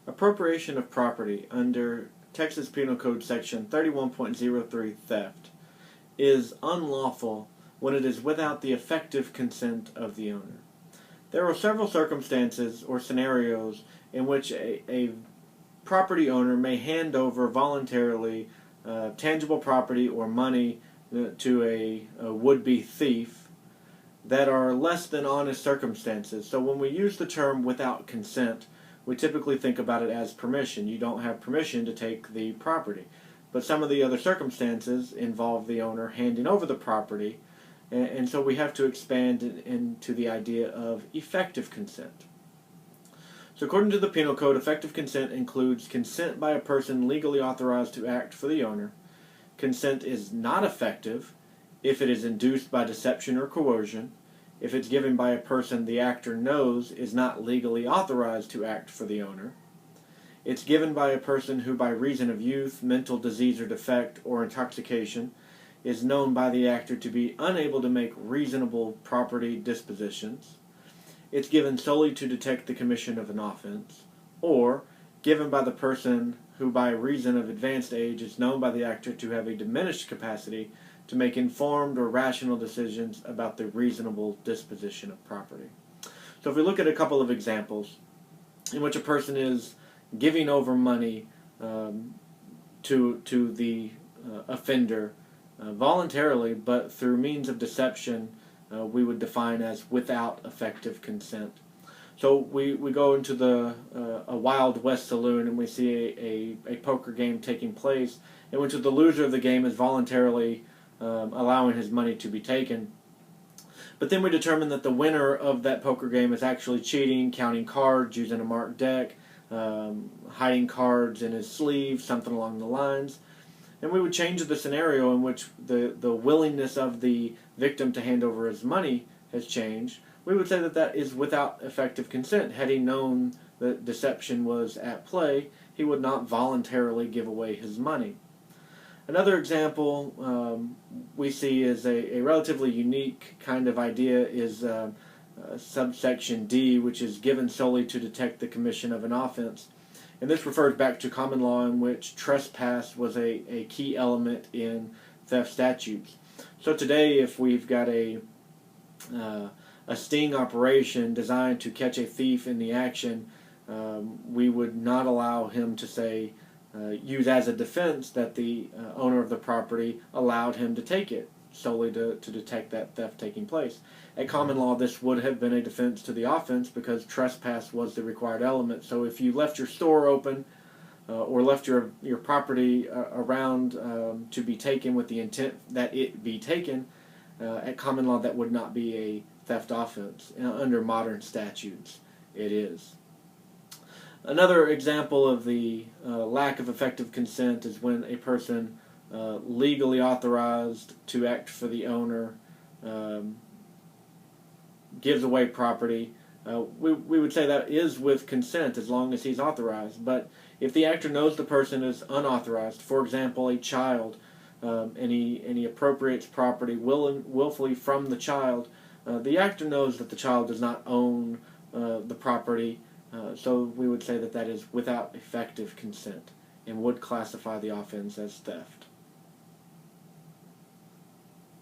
Appropriation of property under Texas Penal Code Section 31.03 theft is unlawful when it is without the effective consent of the owner. There are several circumstances or scenarios in which a property owner may hand over voluntarily tangible property or money to a would-be thief that are less than honest circumstances. So when we use the term without consent, we typically think about it as permission. You don't have permission to take the property. But some of the other circumstances involve the owner handing over the property, and so we have to expand into the idea of effective consent. So according to the Penal Code, effective consent includes consent by a person legally authorized to act for the owner. Consent is not effective if it is induced by deception or coercion, if it's given by a person the actor knows is not legally authorized to act for the owner. It's given by a person who, by reason of youth, mental disease or defect, or intoxication, is known by the actor to be unable to make reasonable property dispositions. It's given solely to detect the commission of an offense, or given by the person who, by reason of advanced age, is known by the actor to have a diminished capacity to make informed or rational decisions about the reasonable disposition of property. So if we look at a couple of examples in which a person is giving over money to the offender voluntarily, but through means of deception, we would define as without effective consent. So we go into a Wild West saloon and we see a poker game taking place, in which the loser of the game is voluntarily allowing his money to be taken. But then we determine that the winner of that poker game is actually cheating, counting cards, using a marked deck, hiding cards in his sleeve, something along the lines. And we would change the scenario in which the willingness of the victim to hand over his money has changed. We would say that that is without effective consent. Had he known that deception was at play, he would not voluntarily give away his money. Another example we see is a relatively unique kind of idea is subsection D, which is given solely to detect the commission of an offense. And this refers back to common law in which trespass was a key element in theft statutes. So today, if we've got a sting operation designed to catch a thief in the action, we would not allow him to say, use as a defense that the owner of the property allowed him to take it, solely to detect that theft taking place. At common law, this would have been a defense to the offense because trespass was the required element. So if you left your store open or left your property around to be taken with the intent that it be taken, at common law that would not be a theft offense. Under modern statutes, it is. Another example of the lack of effective consent is when a person legally authorized to act for the owner gives away property. We would say that is with consent as long as he's authorized. But if the actor knows the person is unauthorized, for example, a child, and he appropriates property willfully from the child, the actor knows that the child does not own the property. So we would say that that is without effective consent and would classify the offense as theft.